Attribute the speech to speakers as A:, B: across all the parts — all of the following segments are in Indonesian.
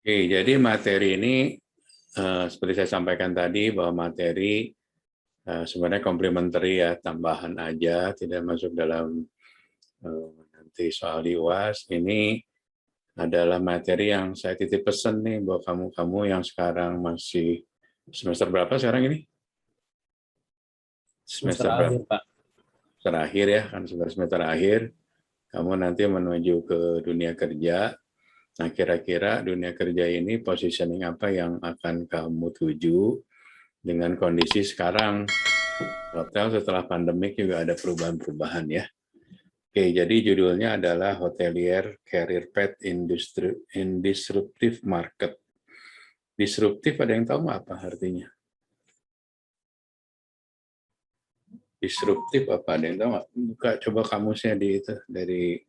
A: Oke, jadi materi ini seperti saya sampaikan tadi bahwa materi sebenarnya komplementari ya, tambahan aja, tidak masuk dalam nanti soal di UAS. Ini adalah materi yang saya titip pesan nih buat kamu-kamu yang sekarang masih semester berapa sekarang ini? Semester berapa?
B: Akhir, Pak.
A: Terakhir ya, kan semester akhir. Kamu nanti menuju ke dunia kerja. Nah, kira-kira dunia kerja ini positioning apa yang akan kamu tuju dengan kondisi sekarang? Hotel setelah pandemik juga ada perubahan-perubahan ya. Oke, jadi judulnya adalah Hotelier Career Path in Disruptive Market. Disruptif ada yang tahu nggak apa artinya? Disruptif apa ada yang tahu nggak? Buka coba kamusnya dari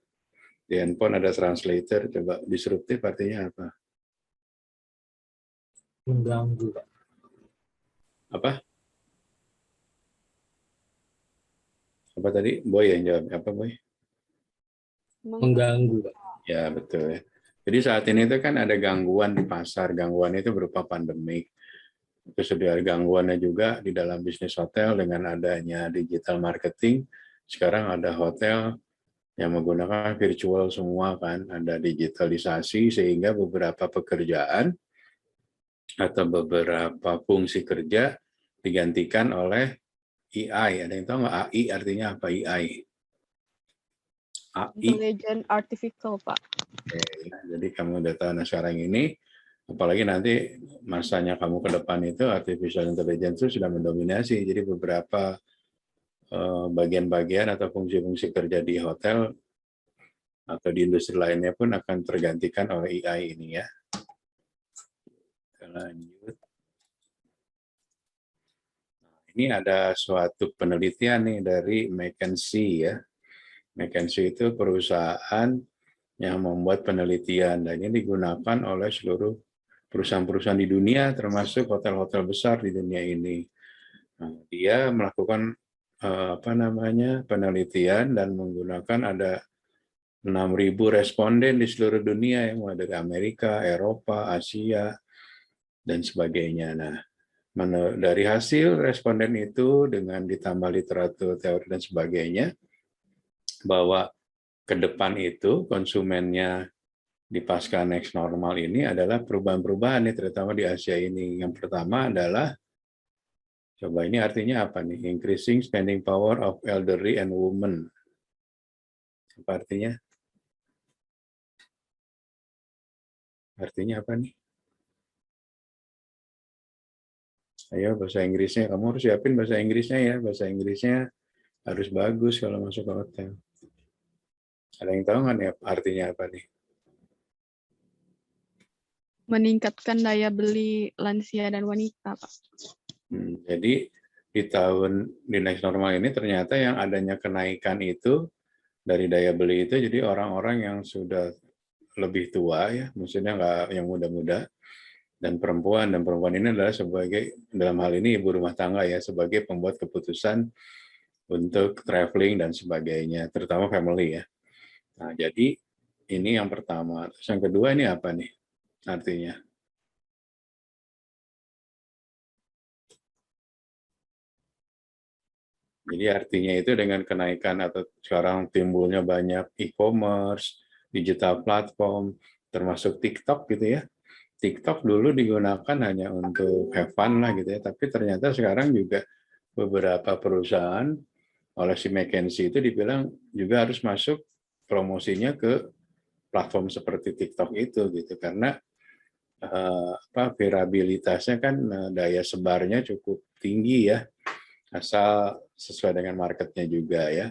A: handphone ada translator. Coba disruptif artinya apa?
B: Mengganggu, Pak.
A: Apa? Apa tadi? Boy yang jawab. Apa Boy?
B: Mengganggu, Pak.
A: Ya betul ya. Jadi saat ini itu kan ada gangguan di pasar. Gangguan itu berupa pandemik. Terus sudah ada gangguannya juga di dalam bisnis hotel dengan adanya digital marketing. Sekarang ada hotel yang menggunakan virtual semua kan, ada digitalisasi sehingga beberapa pekerjaan atau beberapa fungsi kerja digantikan oleh AI. Ada yang tahu nggak AI artinya apa AI? AI.
C: Intelligent Artificial, Pak.
A: Oke, ya. Jadi kamu udah tahu, nah sekarang ini, apalagi nanti masanya kamu ke depan itu, artificial intelligence itu sudah mendominasi. Jadi beberapa bagian-bagian atau fungsi-fungsi kerja di hotel atau di industri lainnya pun akan tergantikan oleh AI ini ya. Kita lanjut. Ini ada suatu penelitian nih dari McKinsey ya. McKinsey itu perusahaan yang membuat penelitian dan ini digunakan oleh seluruh perusahaan-perusahaan di dunia termasuk hotel-hotel besar di dunia ini. Nah, dia melakukan penelitian dan menggunakan ada 6.000 responden di seluruh dunia yang mulai dari Amerika, Eropa, Asia dan sebagainya. Nah, dari hasil responden itu dengan ditambah literatur teori dan sebagainya, bahwa ke depan itu konsumennya di pasca next normal ini adalah perubahan-perubahan nih, terutama di Asia ini. Yang pertama adalah, coba ini artinya apa nih? Increasing spending power of elderly and women. Apa artinya? Artinya apa nih? Ayo bahasa Inggrisnya, kamu harus siapin bahasa Inggrisnya ya. Bahasa Inggrisnya harus bagus kalau masuk ke hotel. Ada yang tahu nggak nih artinya apa nih?
C: Meningkatkan daya beli lansia dan wanita, Pak.
A: Jadi di next normal ini ternyata yang adanya kenaikan itu dari daya beli itu jadi orang-orang yang sudah lebih tua ya, maksudnya nggak yang muda-muda, dan perempuan ini adalah sebagai, dalam hal ini ibu rumah tangga ya, sebagai pembuat keputusan untuk traveling dan sebagainya, terutama family ya. Nah, jadi ini yang pertama. Terus yang kedua ini apa nih artinya? Jadi artinya itu dengan kenaikan atau sekarang timbulnya banyak e-commerce, digital platform, termasuk TikTok gitu ya. TikTok dulu digunakan hanya untuk have fun lah gitu ya, tapi ternyata sekarang juga beberapa perusahaan oleh si McKinsey itu dibilang juga harus masuk promosinya ke platform seperti TikTok itu gitu, karena virabilitasnya kan daya sebarnya cukup tinggi ya, asal sesuai dengan marketnya juga ya.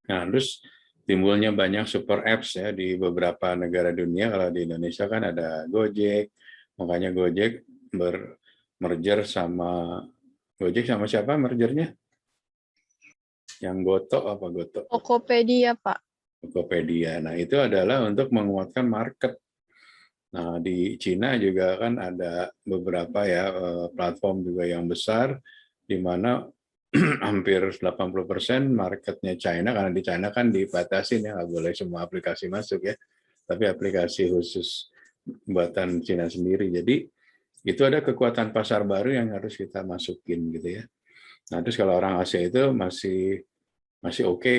A: Nah, terus timbulnya banyak super apps ya di beberapa negara dunia. Kalau di Indonesia kan ada Gojek, makanya Gojek merger sama siapa mergernya? Yang Goto apa Goto?
C: Tokopedia, Pak.
A: Tokopedia. Nah, itu adalah untuk menguatkan market. Nah, di Cina juga kan ada beberapa ya platform juga yang besar di mana hampir 80% marketnya China, karena di China kan dibatasin ya, nggak boleh semua aplikasi masuk ya, tapi aplikasi khusus buatan Cina sendiri. Jadi itu ada kekuatan pasar baru yang harus kita masukin gitu ya. Nah, terus kalau orang Asia itu masih oke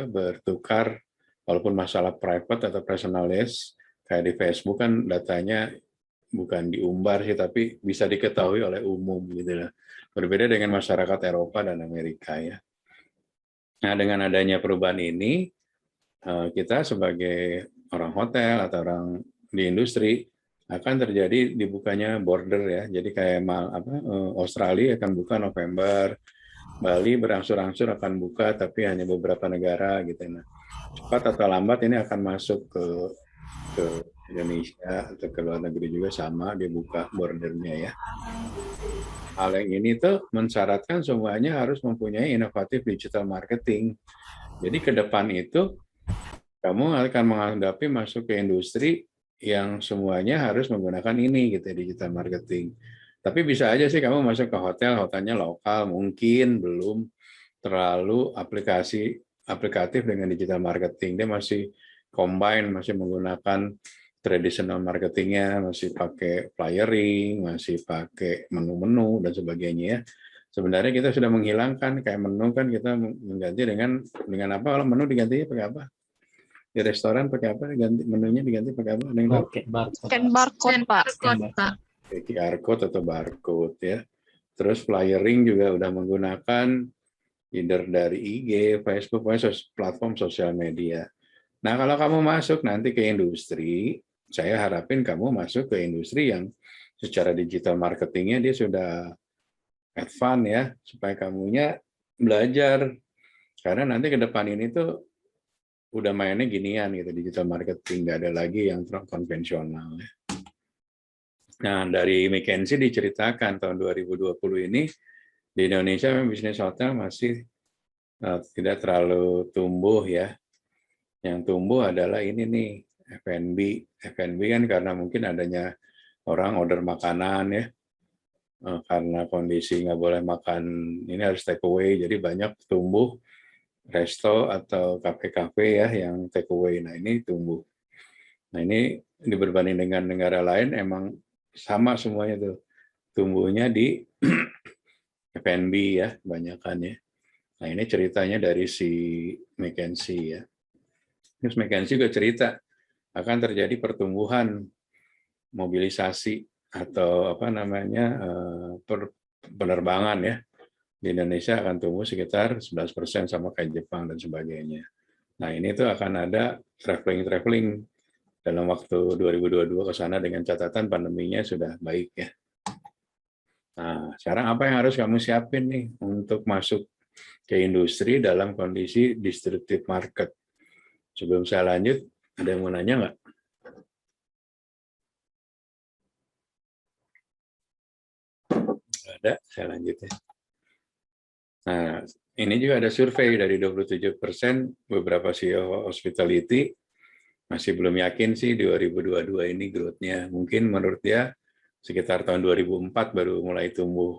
A: bertukar, walaupun masalah private atau personalis kayak di Facebook kan datanya bukan diumbar sih, tapi bisa diketahui oleh umum gitu lah. Berbeda dengan masyarakat Eropa dan Amerika ya. Nah, dengan adanya perubahan ini, kita sebagai orang hotel atau orang di industri akan terjadi dibukanya border ya. Jadi kayak Australia akan buka November, Bali berangsur-angsur akan buka tapi hanya beberapa negara gitu. Nah, cepat atau lambat ini akan masuk ke Indonesia atau ke luar negeri juga sama, dia buka bordernya ya. Hal yang ini tuh mensyaratkan semuanya harus mempunyai inovatif digital marketing. Jadi ke depan itu kamu akan menghadapi masuk ke industri yang semuanya harus menggunakan ini gitu, digital marketing. Tapi bisa aja sih kamu masuk ke hotel, hotelnya lokal, mungkin belum terlalu aplikatif dengan digital marketing. Dia masih combine, masih menggunakan traditional marketingnya, masih pakai flyering, masih pakai menu-menu dan sebagainya ya. Sebenarnya kita sudah menghilangkan kayak menu kan kita mengganti dengan apa? Kalau menu diganti pakai apa? Di restoran pakai apa? Menunya diganti pakai apa?
B: Oke, barcode.
C: Scan barcode, Pak.
A: QR code atau barcode ya. Terus flyering juga udah menggunakan either dari IG, Facebook, platform sosial media. Nah, kalau kamu masuk nanti ke industri, saya harapin kamu masuk ke industri yang secara digital marketingnya dia sudah advance ya, supaya kamunya belajar. Karena nanti ke depan ini tuh udah mainnya ginian gitu, digital marketing, nggak ada lagi yang konvensional. Nah, dari McKinsey diceritakan tahun 2020 ini di Indonesia bisnis hotel masih tidak terlalu tumbuh ya. Yang tumbuh adalah ini nih, F&B. F&B kan karena mungkin adanya orang order makanan ya, karena kondisi nggak boleh makan, ini harus take away, jadi banyak tumbuh resto atau kafe-kafe ya yang take away. Nah ini tumbuh. Nah ini berbanding dengan negara lain emang sama semuanya tuh, tumbuhnya di F&B ya kebanyakan ya. Nah ini ceritanya dari si McKinsey ya. Terus McKinsey juga cerita akan terjadi pertumbuhan mobilisasi atau apa namanya penerbangan ya di Indonesia akan tumbuh sekitar 11% sama kayak Jepang dan sebagainya. Nah ini tuh akan ada traveling dalam waktu 2022 ke sana dengan catatan pandeminya sudah baik ya. Nah sekarang apa yang harus kamu siapin nih untuk masuk ke industri dalam kondisi disruptive market? Sebelum saya lanjut, ada yang mau nanya nggak? Ada, saya lanjut ya. Nah, ini juga ada survei dari 27%, beberapa CEO hospitality masih belum yakin sih 2022 ini growth-nya. Mungkin menurut dia sekitar tahun 2004 baru mulai tumbuh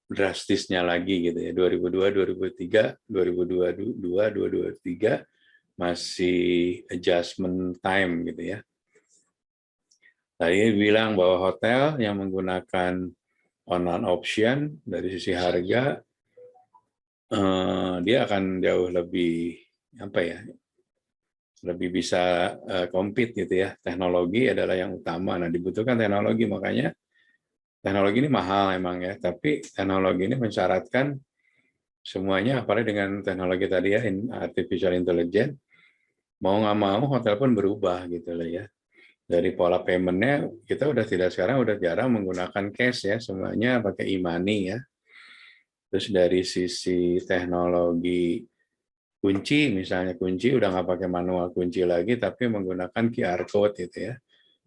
A: drastisnya lagi gitu ya. 2002, 2003, 2022, 2023 masih adjustment time gitu ya. Tadi bilang bahwa hotel yang menggunakan online option dari sisi harga dia akan jauh lebih apa ya, lebih bisa compete gitu ya. Teknologi adalah yang utama. Nah dibutuhkan teknologi, makanya teknologi ini mahal emang ya. Tapi teknologi ini mensyaratkan semuanya, apalagi dengan teknologi tadi ya, artificial intelligence, mau nggak mau hotel pun berubah gitu lah ya. Dari pola paymentnya kita sekarang udah jarang menggunakan cash ya, semuanya pakai e-money ya. Terus dari sisi teknologi kunci, misalnya kunci udah nggak pakai manual kunci lagi, tapi menggunakan QR code gitu ya.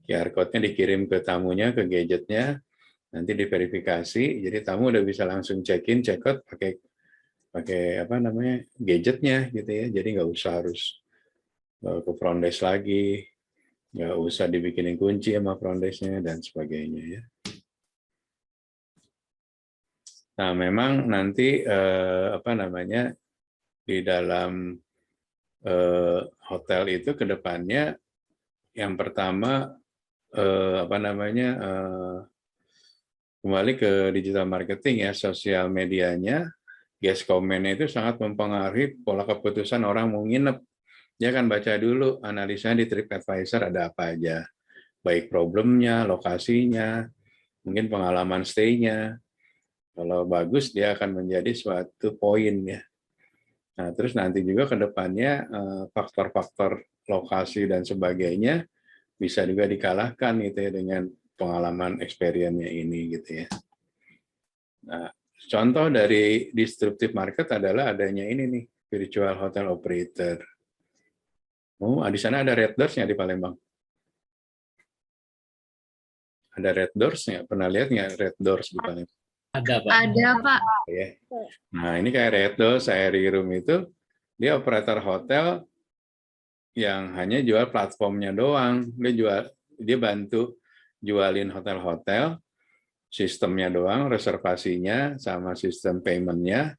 A: QR code-nya dikirim ke tamunya, ke gadgetnya, nanti diverifikasi, jadi tamu udah bisa langsung check-in, check-out pakai apa namanya gadgetnya gitu ya. Jadi nggak usah harus ke front desk lagi, nggak usah dibikinin kunci sama front desk-nya dan sebagainya ya. Nah, memang nanti apa namanya di dalam hotel itu ke depannya yang pertama kembali ke digital marketing ya, sosial medianya, guest comment itu sangat mempengaruhi pola keputusan orang mau nginep. Dia akan baca dulu analisanya di TripAdvisor ada apa aja, baik problemnya, lokasinya, mungkin pengalaman stay-nya. Kalau bagus dia akan menjadi suatu poin ya. Nah, terus nanti juga ke depannya faktor-faktor lokasi dan sebagainya bisa juga dikalahkan gitu ya dengan pengalaman experience-nya ini gitu ya. Nah, contoh dari disruptive market adalah adanya ini nih, virtual hotel operator. Oh, di sana ada Red Doors-nya di Palembang. Ada Red Doors-nya, pernah lihat nggak Red Doors di Palembang?
B: Ada, Pak.
C: Ada, Pak.
A: Ya. Nah, ini kayak Red Doors, Aerie Room itu, dia operator hotel yang hanya jual platformnya doang. Dia bantu jualin hotel-hotel, sistemnya doang, reservasinya, sama sistem payment-nya,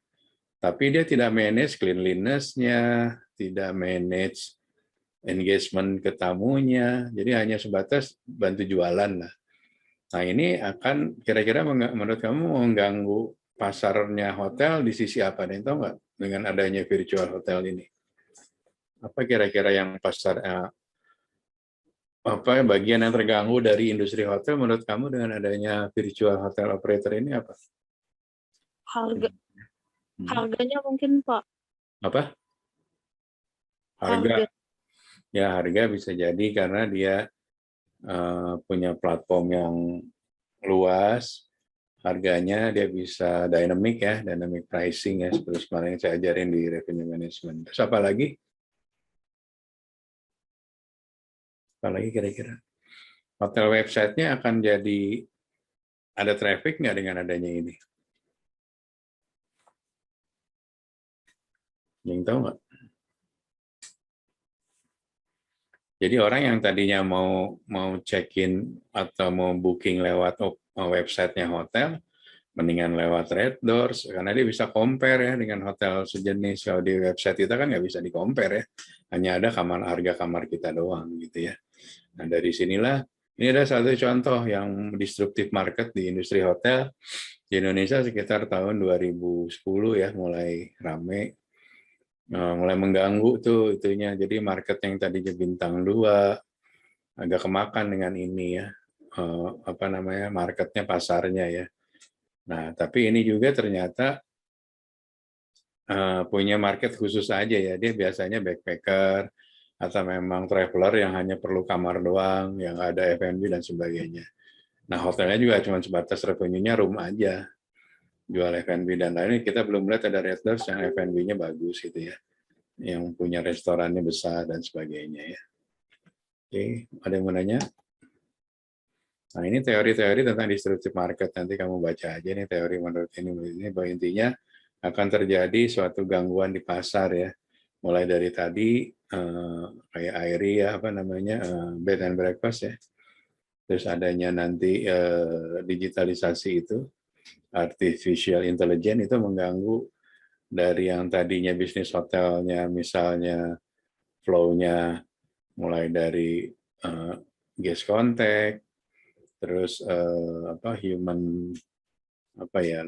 A: tapi dia tidak manage cleanliness-nya, tidak manage engagement ke tamunya, jadi hanya sebatas bantu jualan lah. Nah ini akan kira-kira menurut kamu mengganggu pasarnya hotel di sisi apa nih, tahu nggak, dengan adanya virtual hotel ini? Apa kira-kira yang pasar bagian yang terganggu dari industri hotel menurut kamu dengan adanya virtual hotel operator ini apa?
D: Harganya mungkin, Pak.
A: Apa? Harga. Ya, harga bisa jadi karena dia punya platform yang luas, harganya dia bisa dynamic ya, dynamic pricing ya, seperti kemarin yang saya ajarin di revenue management. Terus apa lagi? Apa lagi kira-kira? Hotel website-nya akan jadi ada traffic nggak dengan adanya ini? Yang tahu nggak? Jadi orang yang tadinya mau check-in atau mau booking lewat website-nya hotel, mendingan lewat Red Doors, karena dia bisa compare ya dengan hotel sejenis. Kalau di website kita kan nggak bisa di-compare ya, hanya ada harga kamar kita doang gitu ya. Nah dari sinilah, ini ada satu contoh yang disruptive market di industri hotel di Indonesia sekitar tahun 2010 ya, mulai rame. Mulai mengganggu tuh itunya. Jadi market yang tadinya bintang 2 agak kemakan dengan ini ya. Marketnya, pasarnya ya. Nah, tapi ini juga ternyata punya market khusus aja ya. Dia biasanya backpacker atau memang traveler yang hanya perlu kamar doang, yang ada F&B dan sebagainya. Nah, hotelnya juga cuma sebatas revenue-nya room aja. Jual F&B dan lain-lain. Kita belum lihat ada Red Doors yang F&B-nya bagus gitu ya, yang punya restorannya besar dan sebagainya ya. Oke, ada yang mau nanya? Nah ini teori-teori tentang disruptive market, nanti kamu baca aja nih teori menurut ini bahwa intinya akan terjadi suatu gangguan di pasar ya, mulai dari tadi kayak Aerie ya, bed and breakfast ya, terus adanya nanti digitalisasi itu, artificial intelligence itu mengganggu dari yang tadinya bisnis hotelnya misalnya flow-nya mulai dari guest contact, terus human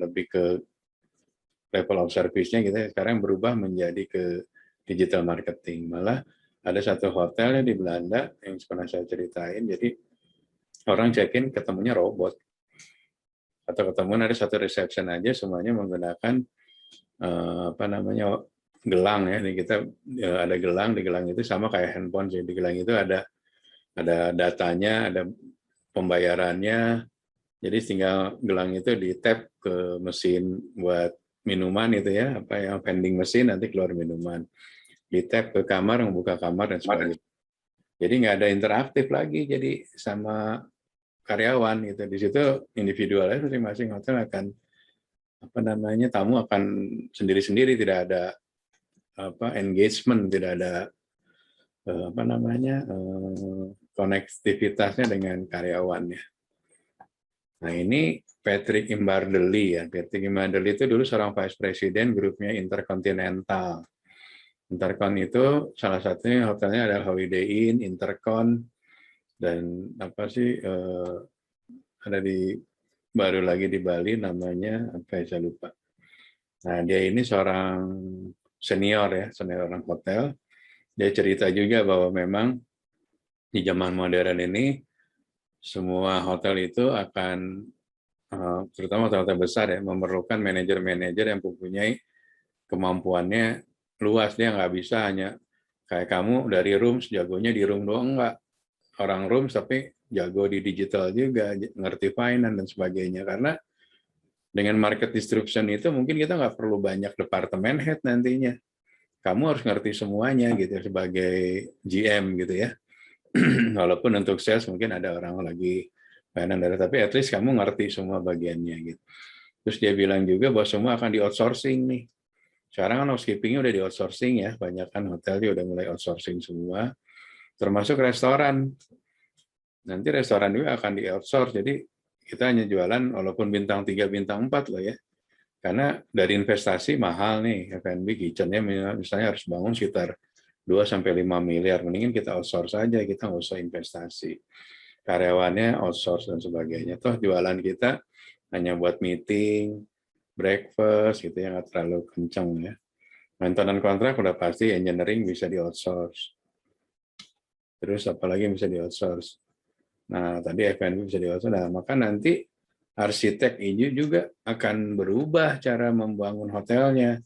A: lebih ke level of service-nya gitu ya, sekarang berubah menjadi ke digital marketing. Malah ada satu hotel di Belanda yang pernah saya ceritain, jadi orang check-in ketemunya robot, atau ketemuan ada satu reception aja semuanya menggunakan gelang ya. Ini kita ada gelang, di gelang itu sama kayak handphone, jadi di gelang itu ada datanya, ada pembayarannya. Jadi tinggal gelang itu di tap ke mesin buat minuman itu ya, vending mesin, nanti keluar minuman. Di tap ke kamar, membuka kamar dan sebagainya. Jadi nggak ada interaktif lagi, jadi sama karyawan gitu. Di situ individualnya masing-masing hotel akan tamu akan sendiri-sendiri, tidak ada engagement, tidak ada konektivitasnya dengan karyawannya. Nah ini Patrick Imbardeli ya. Patrick Imbardeli itu dulu seorang vice president grupnya Intercontinental. Intercon itu salah satunya hotelnya adalah Holiday Inn, Intercon, Dan apa sih ada baru lagi di Bali namanya apa ya, saya lupa. Nah, dia ini seorang senior ya, senior orang hotel. Dia cerita juga bahwa memang di zaman modern ini semua hotel itu akan terutama hotel-hotel besar ya memerlukan manajer-manajer yang mempunyai kemampuannya luas. Dia nggak bisa hanya kayak kamu dari rooms jagonya di room doang, nggak. Orang rooms tapi jago di digital juga, ngerti finance dan sebagainya. Karena dengan market distribution itu mungkin kita nggak perlu banyak departemen head nantinya. Kamu harus ngerti semuanya gitu sebagai GM gitu ya. Walaupun untuk sales mungkin ada orang lagi finance, tapi at least kamu ngerti semua bagiannya gitu. Terus dia bilang juga bahwa semua akan di outsourcing nih. Sekarang kan housekeeping-nya udah di outsourcing ya, banyak kan hotel udah mulai outsourcing semua, termasuk restoran. Nanti restoran juga akan di outsource, jadi kita hanya jualan walaupun bintang 3, bintang 4 loh ya. Karena dari investasi mahal nih, F&B kitchen-nya misalnya harus bangun sekitar 2-5 miliar, mendingan kita outsource aja, kita nggak usah investasi. Karyawannya outsource dan sebagainya. Toh jualan kita hanya buat meeting, breakfast, gitu ya, nggak terlalu kenceng ya. Maintenance kontrak udah pasti, engineering bisa di outsource. Terus apalagi yang bisa di outsource. Nah, tadi F&B bisa di outsource. Nah, maka nanti arsitek ini juga akan berubah cara membangun hotelnya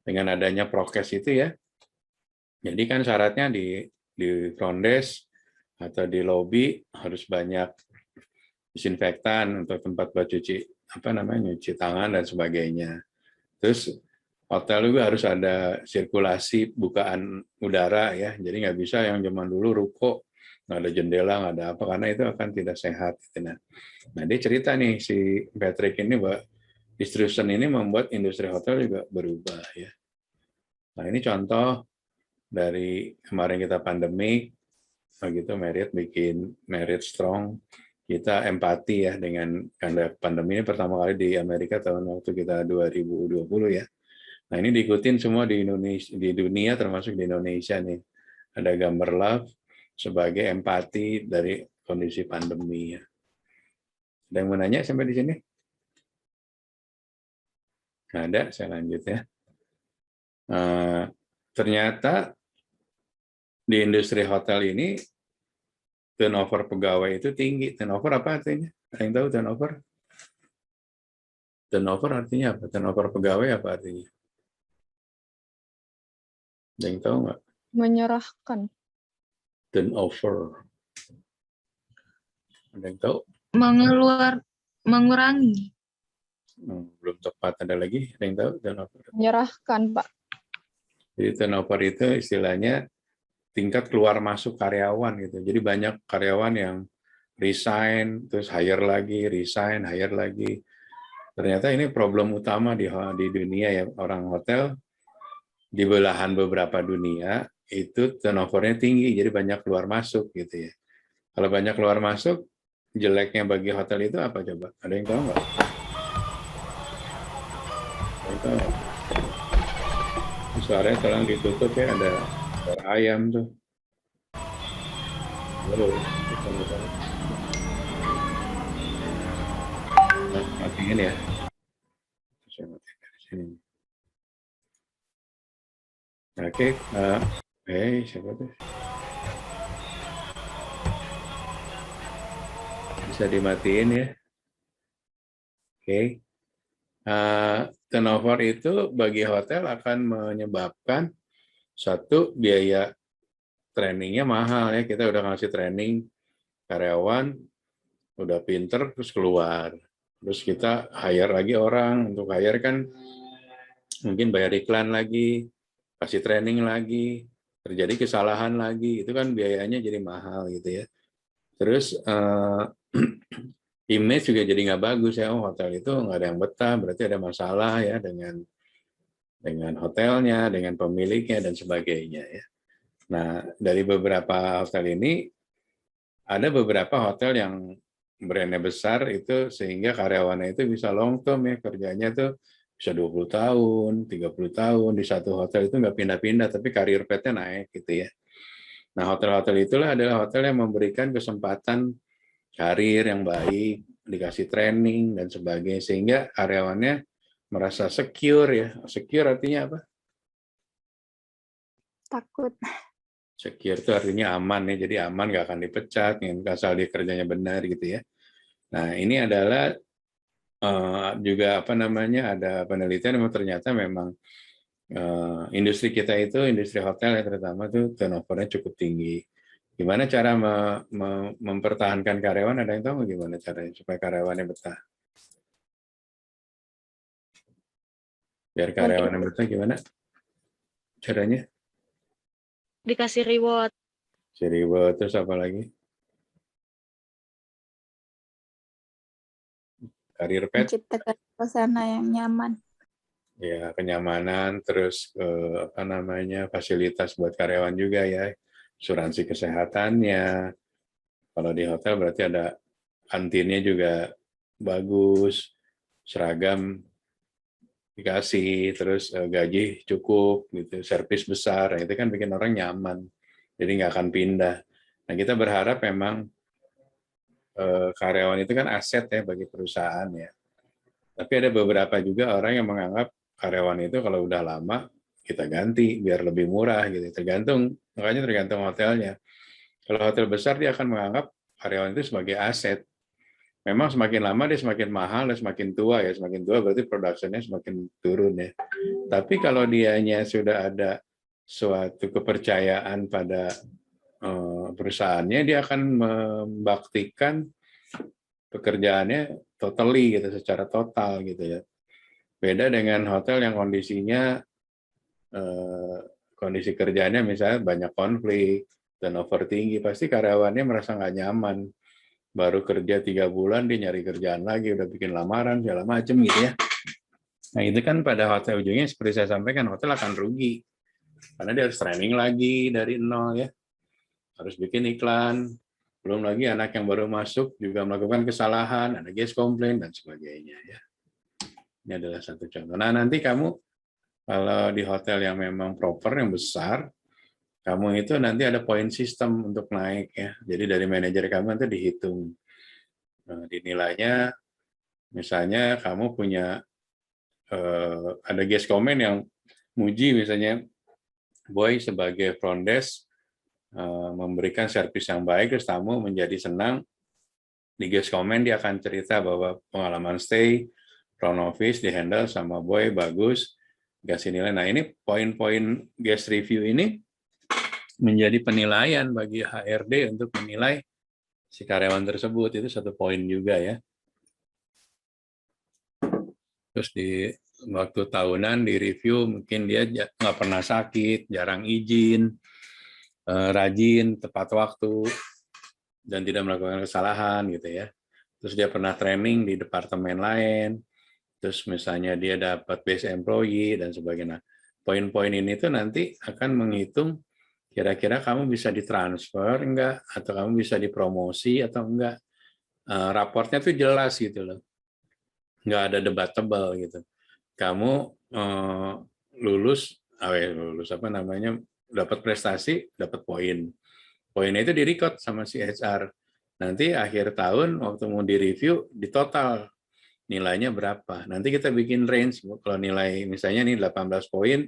A: dengan adanya prokes itu ya. Jadi kan syaratnya di front desk atau di lobby harus banyak disinfektan untuk tempat buat cuci tangan dan sebagainya. Terus hotel juga harus ada sirkulasi bukaan udara ya. Jadi nggak bisa yang zaman dulu ruko nggak ada jendela, nggak ada apa, karena itu akan tidak sehat. Nah, dia cerita nih si Patrick ini bahwa distribution ini membuat industri hotel juga berubah ya. Nah, ini contoh dari kemarin kita pandemi, begitu Marriott bikin Marriott Strong, kita empati ya dengan karena pandemi ini pertama kali di Amerika tahun waktu kita 2020 ya. Nah, ini diikutin semua di Indonesia, di dunia termasuk di Indonesia nih. Ada gambar love sebagai empati dari kondisi pandemi ya. Ada yang mau nanya sampai di sini? Nggak ada, saya lanjut ya. Ternyata di industri hotel ini turnover pegawai itu tinggi. Turnover apa artinya? Ada yang tahu turnover? Turnover artinya apa? Turnover pegawai apa artinya? Ada yang tahu nggak?
C: Menyerahkan.
A: Turnover. Ada yang tahu?
D: Mengurangi.
A: Belum tepat, ada lagi? Ada yang tahu turnover?
C: Menyerahkan, Pak.
A: Jadi turnover itu istilahnya tingkat keluar masuk karyawan gitu. Jadi banyak karyawan yang resign, terus hire lagi, resign, hire lagi. Ternyata ini problem utama di dunia ya, orang hotel di belahan beberapa dunia itu turnovernya tinggi, jadi banyak keluar masuk gitu ya. Kalau banyak keluar masuk, jeleknya bagi hotel itu apa coba? Ada yang tahu nggak? Ada yang tahu nggak? Suaranya tolong ditutup ya, ada suara ayam tuh. Halo, matiin ya. Saya matiin dari sini. Oke, siapa tuh? Bisa dimatiin ya. Oke. Turnover itu bagi hotel akan menyebabkan satu, biaya trainingnya mahal ya. Kita udah ngasih training karyawan, udah pinter terus keluar. Terus kita hire lagi orang, untuk hire kan mungkin bayar iklan lagi, kasih training lagi, terjadi kesalahan lagi, itu kan biayanya jadi mahal gitu ya. Terus image juga jadi nggak bagus ya, hotel itu nggak ada yang betah, berarti ada masalah ya dengan hotelnya, dengan pemiliknya dan sebagainya ya. Nah, dari beberapa hotel ini ada beberapa hotel yang brandnya besar itu sehingga karyawannya itu bisa long term ya, kerjanya tuh bisa 20 tahun, 30 tahun di satu hotel itu nggak pindah-pindah, tapi karir path-nya naik gitu ya. Nah, hotel-hotel itulah adalah hotel yang memberikan kesempatan karir yang baik, dikasih training dan sebagainya, sehingga karyawannya merasa secure ya. Secure artinya apa?
D: Takut.
A: Secure itu artinya aman ya, jadi aman, nggak akan dipecat, asal dia kerjanya benar gitu ya. Nah, ini adalah juga apa namanya, ada penelitian yang ternyata memang industri kita itu, industri hotel ya terutama itu turnover-nya cukup tinggi. Gimana cara mempertahankan karyawan? Ada yang tahu nggak gimana caranya supaya karyawannya betah? Biar karyawannya betah gimana caranya?
D: Dikasih reward.
A: Reward, terus apa lagi? Career pet?
B: Menciptakan suasana yang nyaman.
A: Ya, kenyamanan, terus apa namanya, fasilitas buat karyawan juga ya, asuransi kesehatannya. Kalau di hotel berarti ada kantinnya juga bagus, seragam dikasih, terus gaji cukup, gitu, servis besar. Nah, itu kan bikin orang nyaman, jadi nggak akan pindah. Nah, kita berharap memang karyawan itu kan aset ya bagi perusahaan ya. Tapi ada beberapa juga orang yang menganggap karyawan itu kalau udah lama kita ganti biar lebih murah gitu. Makanya tergantung hotelnya. Kalau hotel besar dia akan menganggap karyawan itu sebagai aset. Memang semakin lama dia semakin mahal dan semakin tua ya. Semakin tua berarti produksinya semakin turun ya. Tapi kalau dianya sudah ada suatu kepercayaan pada perusahaannya, dia akan membaktikan pekerjaannya totally gitu, secara total gitu ya. Beda dengan hotel yang kondisinya kondisi kerjanya misalnya banyak konflik, turnover tinggi, pasti karyawannya merasa nggak nyaman. Baru kerja 3 bulan dia nyari kerjaan lagi, udah bikin lamaran segala macam gitu ya. Nah itu kan pada hotel ujungnya seperti saya sampaikan, hotel akan rugi karena dia harus training lagi dari nol ya, harus bikin iklan, belum lagi anak yang baru masuk juga melakukan kesalahan, ada guest complaint dan sebagainya ya. Ini adalah satu contoh. Nah nanti kamu kalau di hotel yang memang proper, yang besar, kamu itu nanti ada point system untuk naik ya. Jadi dari manajer kamu nanti dihitung. Dinilainya, misalnya kamu punya, ada guest comment yang muji misalnya, Boy sebagai front desk, memberikan servis yang baik, terus tamu menjadi senang. Di guest comment dia akan cerita bahwa pengalaman stay, front office di-handle sama Boy bagus, kasih nilai. Nah ini poin-poin guest review ini menjadi penilaian bagi HRD untuk menilai si karyawan tersebut. Itu satu poin juga ya. Terus di waktu tahunan di review mungkin dia nggak pernah sakit, jarang izin, rajin, tepat waktu, dan tidak melakukan kesalahan gitu ya. Terus dia pernah training di departemen lain, terus misalnya dia dapat best employee dan sebagainya. Poin-poin ini tuh nanti akan menghitung kira-kira kamu bisa ditransfer enggak, atau kamu bisa dipromosi atau enggak. Raportnya tuh jelas gitu loh, nggak ada debatable gitu. Kamu lulus apa namanya, dapat prestasi, dapat poin. Poinnya itu di-record sama si HR. Nanti akhir tahun waktu mau di-review, di total nilainya berapa. Nanti kita bikin range, kalau nilai misalnya nih 18 poin,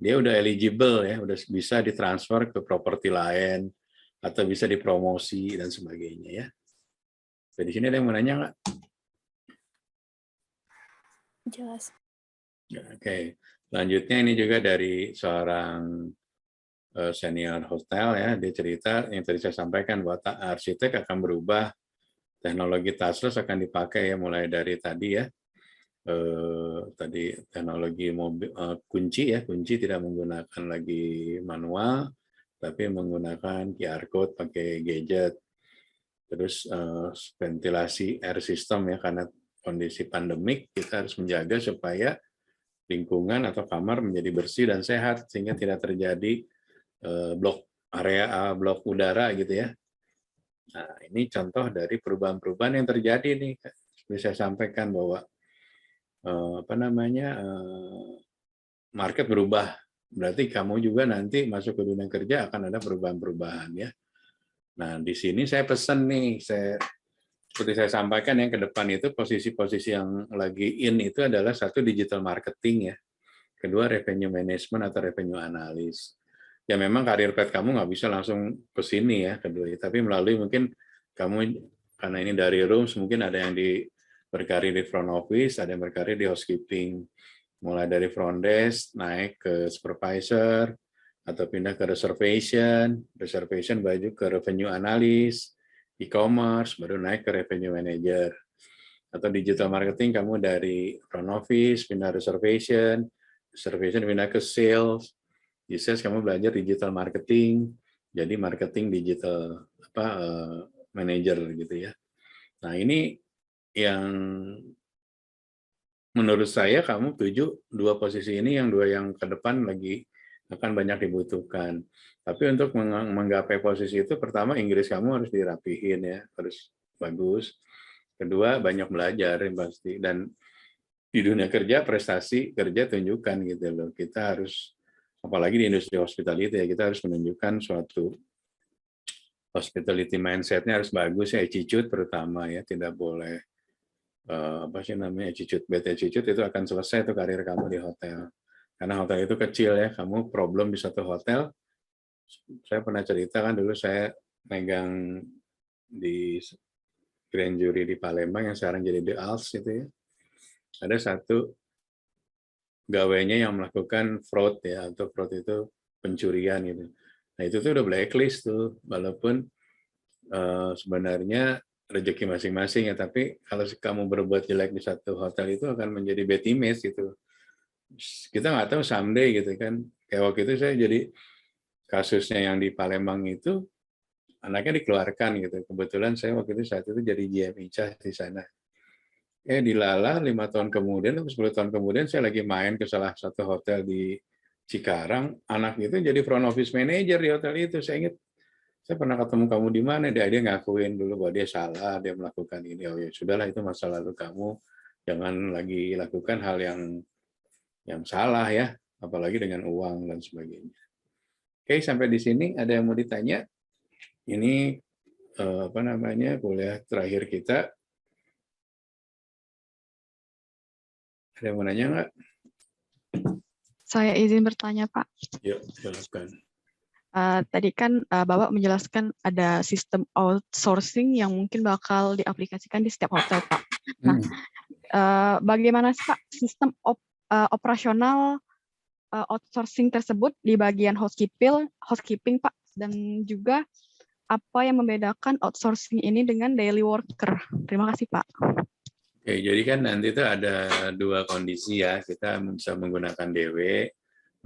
A: dia udah eligible ya, udah bisa ditransfer ke properti lain, atau bisa dipromosi dan sebagainya ya. Jadi sini ada yang mau nanya nggak?
B: Jelas.
A: Oke. Selanjutnya ini juga dari seorang senior hotel ya, dia cerita yang tadi saya sampaikan bahwa arsitek akan berubah, teknologi touchless akan dipakai ya, mulai dari tadi ya, tadi teknologi mobil, kunci tidak menggunakan lagi manual, tapi menggunakan QR code pakai gadget. Terus ventilasi air system ya, karena kondisi pandemik kita harus menjaga supaya lingkungan atau kamar menjadi bersih dan sehat sehingga tidak terjadi blok udara gitu ya. Nah, ini contoh dari perubahan-perubahan yang terjadi nih. Seperti saya sampaikan bahwa market berubah berarti kamu juga nanti masuk ke dunia kerja akan ada perubahan-perubahan ya. Nah, di sini saya pesan nih, seperti saya sampaikan yang ke depan itu posisi-posisi yang lagi in itu adalah satu digital marketing ya, kedua revenue management atau revenue analyst. Ya memang karir path kamu nggak bisa langsung ke sini ya kedua, tapi melalui mungkin kamu karena ini dari rooms mungkin ada yang berkarir di front office, ada yang berkarir di housekeeping, mulai dari front desk naik ke supervisor atau pindah ke reservation baju ke revenue analyst, e-commerce, baru naik ke revenue manager. Atau digital marketing kamu dari front office pindah reservation pindah ke sales, di sales kamu belajar digital marketing, jadi marketing digital manager gitu ya. Nah ini yang menurut saya kamu tuju dua posisi ini, yang ke depan lagi akan banyak dibutuhkan. Tapi untuk menggapai posisi itu, pertama Inggris kamu harus dirapihin ya, harus bagus. Kedua banyak belajar yang pasti, dan di dunia kerja prestasi kerja tunjukkan gitu loh. Kita harus, apalagi di industri hospitality ya, kita harus menunjukkan suatu hospitality mindset-nya harus bagus ya, attitude terutama ya, tidak boleh attitude, bad attitude itu akan selesai tuh karir kamu di hotel. Karena hotel itu kecil ya, kamu problem di satu hotel. Saya pernah cerita kan dulu saya megang di Grand Jury di Palembang yang sekarang jadi The Alps itu ya. Ada satu gawainya yang melakukan fraud ya, atau fraud itu pencurian gitu. Nah itu tuh udah blacklist tuh, walaupun sebenarnya rezeki masing-masing ya, tapi kalau kamu berbuat jelek di satu hotel itu akan menjadi bad image gitu. Kita nggak tahu someday gitu kan. Kayak waktu itu saya jadi kasusnya yang di Palembang itu, anaknya dikeluarkan gitu. Kebetulan saya waktu itu saat itu jadi GM ICA di sana. Dilala 5 tahun kemudian atau 10 tahun kemudian saya lagi main ke salah satu hotel di Cikarang, anak itu jadi front office manager di hotel itu. Saya ingat, saya pernah ketemu kamu di mana, dia ngakuin dulu bahwa dia salah, dia melakukan ini. Oh ya sudahlah, itu masa lalu kamu, jangan lagi lakukan hal yang salah ya, apalagi dengan uang dan sebagainya. Oke, sampai di sini ada yang mau ditanya? Ini kuliah terakhir kita. Ada yang mau nanya nggak?
C: Saya izin bertanya, Pak.
A: Yuk, silakan.
C: Tadi kan Bapak menjelaskan ada sistem outsourcing yang mungkin bakal diaplikasikan di setiap hotel, Pak. Nah, bagaimana sih, Pak, sistem operasional outsourcing tersebut di bagian housekeeping, Pak, dan juga apa yang membedakan outsourcing ini dengan daily worker? Terima kasih, Pak.
A: Oke, jadi kan nanti itu ada dua kondisi ya, kita bisa menggunakan DW,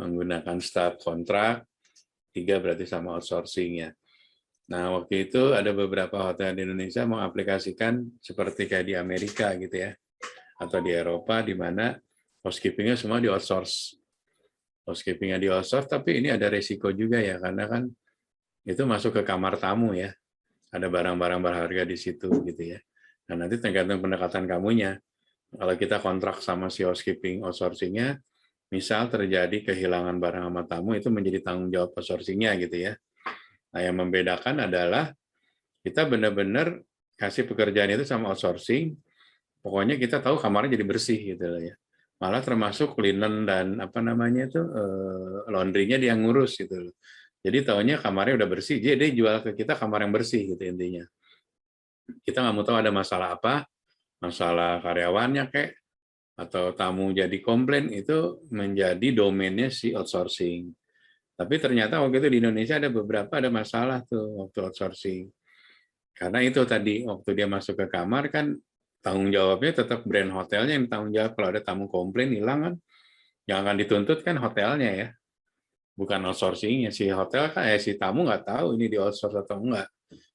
A: menggunakan staff kontrak, 3 berarti sama outsourcing ya. Nah, waktu itu ada beberapa hotel di Indonesia mengaplikasikan seperti kayak di Amerika gitu ya, atau di Eropa, di mana housekeeping-nya semua di outsource. Housekeeping-nya di outsource, tapi ini ada resiko juga ya, karena kan itu masuk ke kamar tamu ya, ada barang-barang berharga di situ gitu ya. Nah, nanti tergantung pendekatan kamunya. Kalau kita kontrak sama si housekeeping outsourcing-nya, misal terjadi kehilangan barang sama tamu, itu menjadi tanggung jawab outsourcing-nya gitu ya. Nah, yang membedakan adalah kita benar-benar kasih pekerjaan itu sama outsourcing, pokoknya kita tahu kamarnya jadi bersih gitu ya. Malah termasuk linen dan laundry-nya dia ngurus gitu. Jadi tahunya kamarnya udah bersih, jadi dia jual ke kita kamar yang bersih gitu intinya. Kita nggak mau tahu ada masalah apa, masalah karyawannya kayak, atau tamu jadi komplain, itu menjadi domainnya si outsourcing. Tapi ternyata waktu itu di Indonesia ada masalah tuh waktu outsourcing. Karena itu tadi, waktu dia masuk ke kamar kan, tanggung jawabnya tetap brand hotelnya yang tanggung jawab. Kalau ada tamu komplain hilang kan, yang akan dituntut kan hotelnya ya, bukan outsourcing-nya. Si hotel kan, si tamu nggak tahu ini di outsource atau enggak.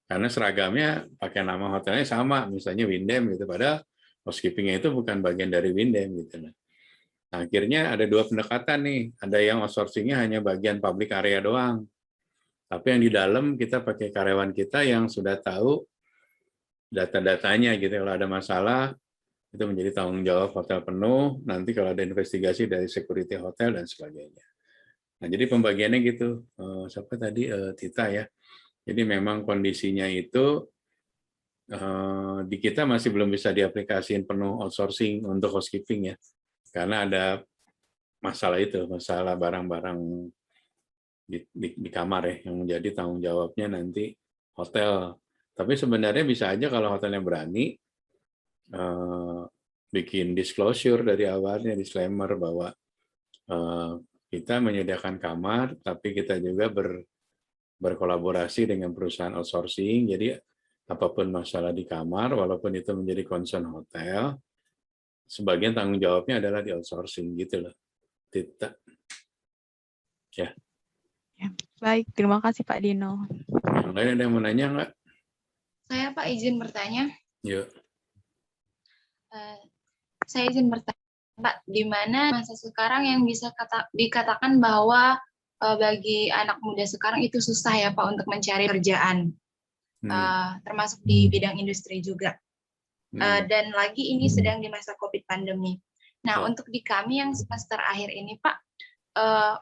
A: Karena seragamnya pakai nama hotelnya sama, misalnya Windem gitu, padahal housekeeping-nya itu bukan bagian dari Windem gitu. Nah, akhirnya ada dua pendekatan nih, ada yang outsourcing-nya hanya bagian public area doang, tapi yang di dalam kita pakai karyawan kita yang sudah tahu data-datanya gitu. Kalau ada masalah itu menjadi tanggung jawab hotel penuh, nanti kalau ada investigasi dari security hotel dan sebagainya. Nah, jadi pembagiannya gitu. Siapa tadi? Tita ya. Jadi memang kondisinya itu di kita masih belum bisa diaplikasiin penuh outsourcing untuk housekeeping ya. Karena ada masalah itu, masalah barang-barang di kamar ya, yang menjadi tanggung jawabnya nanti hotel. Tapi sebenarnya bisa aja kalau hotelnya berani, bikin disclosure dari awalnya, disclaimer bahwa kita menyediakan kamar, tapi kita juga berkolaborasi dengan perusahaan outsourcing. Jadi apapun masalah di kamar, walaupun itu menjadi concern hotel, sebagian tanggung jawabnya adalah di outsourcing gitu loh. Tidak. Ya.
C: Ya, baik, terima kasih Pak Dino.
A: Yang lain ada yang mau nanya nggak?
E: Saya Pak izin bertanya.
A: Yuk.
E: Saya izin bertanya Pak, di mana masa sekarang yang bisa dikatakan bahwa bagi anak muda sekarang itu susah ya Pak untuk mencari kerjaan, termasuk di bidang industri juga. Dan lagi ini sedang di masa COVID pandemi. Nah, untuk di kami yang semester akhir ini Pak,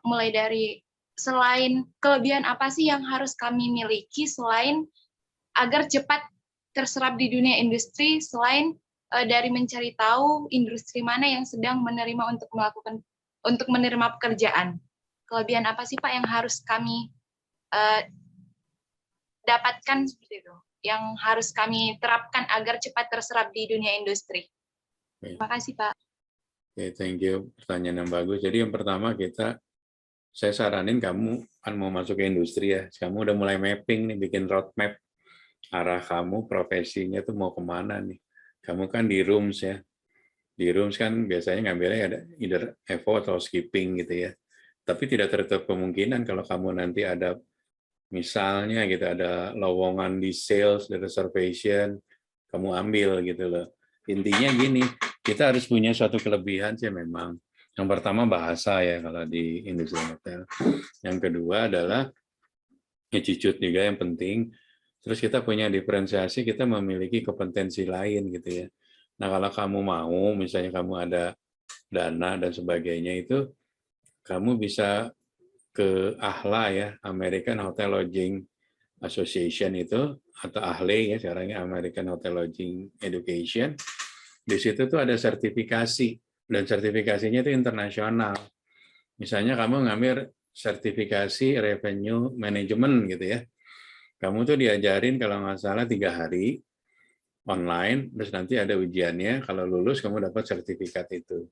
E: mulai dari selain kelebihan apa sih yang harus kami miliki selain agar cepat terserap di dunia industri, selain dari mencari tahu industri mana yang sedang menerima untuk menerima pekerjaan. Kelebihan apa sih Pak yang harus kami dapatkan seperti itu, yang harus kami terapkan agar cepat terserap di dunia industri? Terima kasih Pak.
A: Oke, thank you. Pertanyaan yang bagus. Jadi yang pertama saya saranin kamu kan mau masuk ke industri ya. Kamu udah mulai mapping nih, bikin roadmap arah kamu profesinya tuh mau kemana nih. Kamu kan di rooms ya. Di rooms kan biasanya ngambilnya ada either FO atau skipping gitu ya. Tapi tidak tertutup kemungkinan kalau kamu nanti ada misalnya gitu ada lowongan di sales, di reservation, kamu ambil gitu loh. Intinya gini, kita harus punya suatu kelebihan sih memang. Yang pertama bahasa ya kalau di industri hotel. Yang kedua adalah attitude juga yang penting. Terus kita punya diferensiasi, kita memiliki kompetensi lain gitu ya. Nah kalau kamu mau, misalnya kamu ada dana dan sebagainya itu, kamu bisa ke AHLA ya, American Hotel Lodging Association itu, atau AHLE ya, sekarangnya American Hotel Lodging Education. Di situ tuh ada sertifikasi, dan sertifikasinya itu internasional. Misalnya kamu ngambil sertifikasi revenue management gitu ya. Kamu tuh diajarin kalau nggak salah 3 hari online, terus nanti ada ujiannya, kalau lulus kamu dapat sertifikat itu.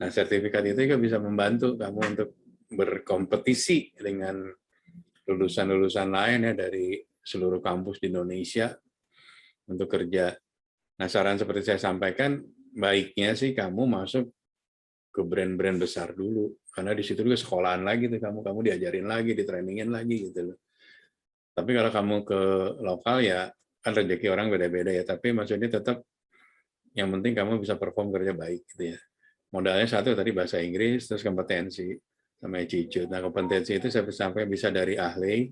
A: Nah, sertifikat itu juga bisa membantu kamu untuk berkompetisi dengan lulusan-lulusan lain ya dari seluruh kampus di Indonesia untuk kerja. Nah, saran seperti saya sampaikan, baiknya sih kamu masuk ke brand-brand besar dulu, karena di situ juga sekolahan lagi tuh kamu diajarin lagi, ditrainingin lagi gitu loh. Tapi kalau kamu ke lokal ya kan rezeki orang beda-beda ya, tapi maksudnya tetap yang penting kamu bisa perform kerja baik gitu ya. Modalnya satu tadi bahasa Inggris, terus kompetensi sama attitude. Nah, kompetensi itu sampai bisa dari ahli.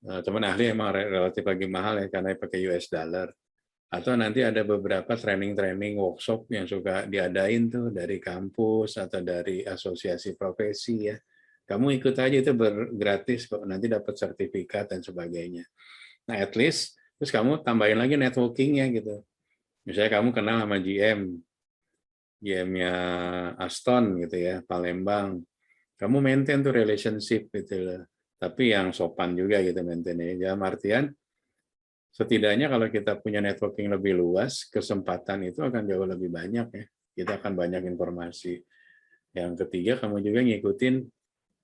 A: Cuman ahli emang relatif lagi mahal ya karena pakai US dollar. Atau nanti ada beberapa training-training workshop yang suka diadain tuh dari kampus atau dari asosiasi profesi ya. Kamu ikut aja itu gratis kok, nanti dapat sertifikat dan sebagainya. Nah, at least terus kamu tambahin lagi networking-nya gitu. Misalnya kamu kenal sama GM-nya Aston gitu ya, Palembang. Kamu maintain tuh relationship gitu loh. Tapi yang sopan juga gitu maintain-nya. Dalam artian setidaknya kalau kita punya networking lebih luas, kesempatan itu akan jauh lebih banyak ya. Kita akan banyak informasi. Yang ketiga, kamu juga ngikutin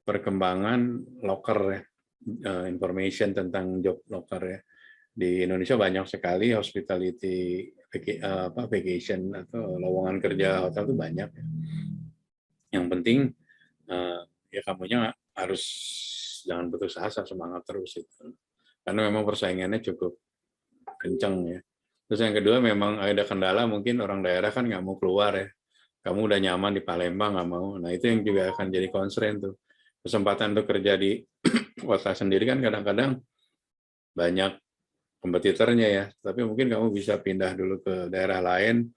A: perkembangan loker ya, information tentang job loker ya. Di Indonesia banyak sekali hospitality vacation atau lowongan kerja hotel itu banyak. Yang penting ya kamunya harus jangan putus asa, semangat terus itu. Karena memang persaingannya cukup kencang ya. Terus yang kedua memang ada kendala, mungkin orang daerah kan nggak mau keluar ya. Kamu udah nyaman di Palembang nggak mau. Nah itu yang juga akan jadi constraint tuh. Kesempatan untuk kerja di kota sendiri kan kadang-kadang banyak kompetitornya ya. Tapi mungkin kamu bisa pindah dulu ke daerah lain,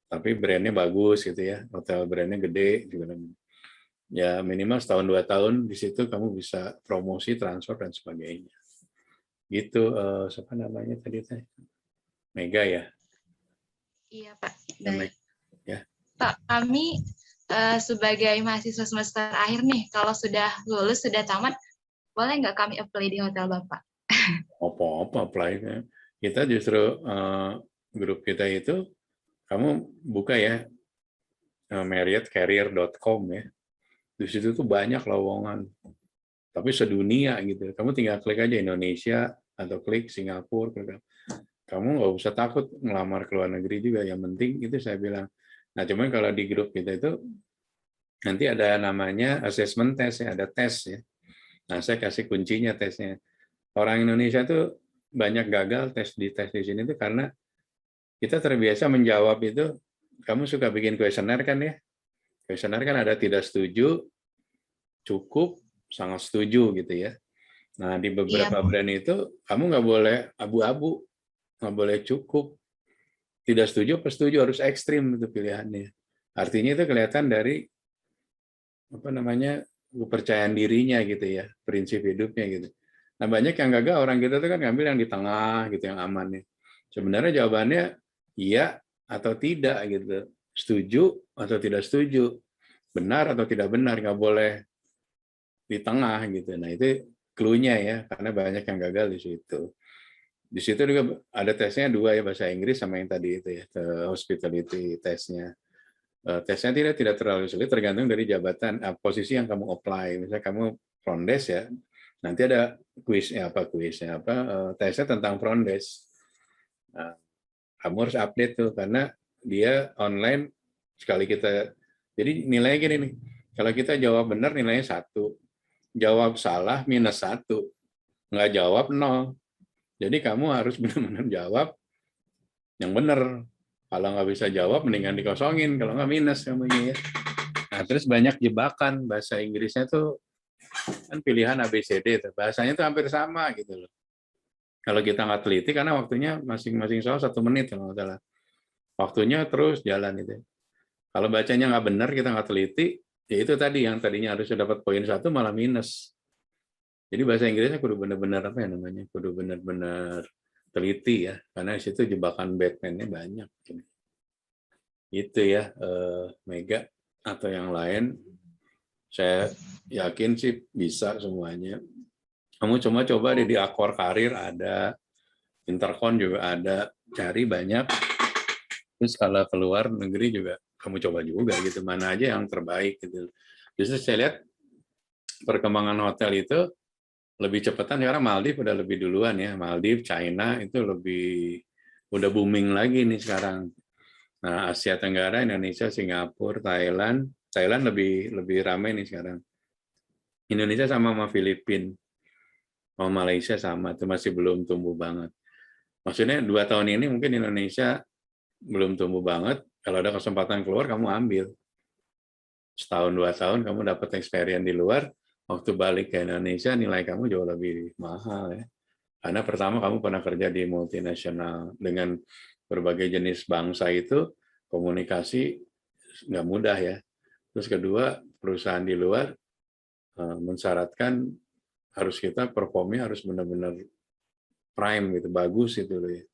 A: tapi brandnya bagus gitu ya. Hotel brandnya gede juga. Ya minimal setahun 2 tahun di situ kamu bisa promosi, transfer dan sebagainya. Gitu. Siapa namanya tadi teh? Mega ya.
E: Iya Pak.
A: Ya,
E: Baik.
A: ya.
E: Pak, kami sebagai mahasiswa semester akhir nih, kalau sudah lulus, sudah tamat, boleh nggak kami apply di hotel Bapak?
A: Apa-apa apply. Kita justru grup kita itu kamu buka ya marriottcarrier.com ya. Di situ tuh banyak lowongan. Tapi sedunia gitu. Kamu tinggal klik aja Indonesia atau klik Singapura. Kamu nggak usah takut ngelamar ke luar negeri juga. Yang penting itu saya bilang. Nah, cuman kalau di grup kita itu nanti ada namanya assessment test ya, ada tes ya. Nah, saya kasih kuncinya tesnya. Orang Indonesia tuh banyak gagal tes di sini tuh karena kita terbiasa menjawab itu. Kamu suka bikin kuesioner kan ya? Kuesioner kan ada tidak setuju, cukup, sangat setuju gitu ya. Nah, di beberapa brand itu kamu nggak boleh abu-abu, nggak boleh cukup. Tidak setuju, apa setuju, harus ekstrim itu pilihannya. Artinya itu kelihatan dari apa namanya kepercayaan dirinya gitu ya, prinsip hidupnya gitu. Nah, banyak yang gagal orang kita tuh kan ngambil yang di tengah gitu, yang aman nih. Sebenarnya jawabannya iya atau tidak gitu, setuju atau tidak setuju, benar atau tidak benar, nggak boleh di tengah gitu. Nah, itu clue-nya ya, karena banyak yang gagal di situ. Di situ juga ada tesnya 2 ya, bahasa Inggris sama yang tadi itu ya, hospitality tesnya. Tesnya tidak terlalu sulit, tergantung dari jabatan, posisi yang kamu apply. Misalnya kamu front desk ya, nanti ada kuisnya tesnya tentang front desk. Nah, kamu harus update tuh, karena dia online sekali kita, jadi nilainya gini nih, kalau kita jawab benar nilainya 1, jawab salah -1, nggak jawab 0. Jadi kamu harus benar-benar jawab yang benar. Kalau nggak bisa jawab, mendingan dikosongin. Kalau nggak minus namanya ya. Nah, terus banyak jebakan. Bahasa Inggrisnya tuh kan pilihan ABCD. Bahasanya tuh hampir sama gitu loh. Kalau kita nggak teliti, karena waktunya masing-masing soal 1 menit kalau nggak salah. Waktunya terus jalan itu. Kalau bacanya nggak benar, kita nggak teliti, ya itu tadi yang tadinya harusnya dapat poin 1 malah minus. Jadi bahasa Inggrisnya kudu benar-benar apa ya namanya? Kudu benar-benar teliti ya, karena di situ jebakan Batman-nya banyak. Itu ya, Mega atau yang lain, saya yakin sih bisa semuanya. Kamu coba deh di Akor Karir ada, Intercon juga ada, cari banyak. Terus kalau keluar negeri juga kamu coba juga gitu, mana aja yang terbaik gitu. Justru saya lihat perkembangan hotel itu lebih cepatan karena Maldives udah lebih duluan ya. Maldives, China itu udah booming lagi nih sekarang. Nah, Asia Tenggara, Indonesia, Singapura, Thailand lebih ramai nih sekarang. Indonesia sama Filipina, sama Malaysia sama, itu masih belum tumbuh banget. Maksudnya 2 tahun ini mungkin Indonesia belum tumbuh banget. Kalau ada kesempatan keluar, kamu ambil. Setahun 2 tahun kamu dapat experience di luar, waktu balik ke Indonesia nilai kamu jauh lebih mahal ya. Karena pertama kamu pernah kerja di multinasional dengan berbagai jenis bangsa itu, komunikasi nggak mudah ya. Terus kedua, perusahaan di luar mensyaratkan harus kita performnya harus benar-benar prime gitu, bagus itu loh ya.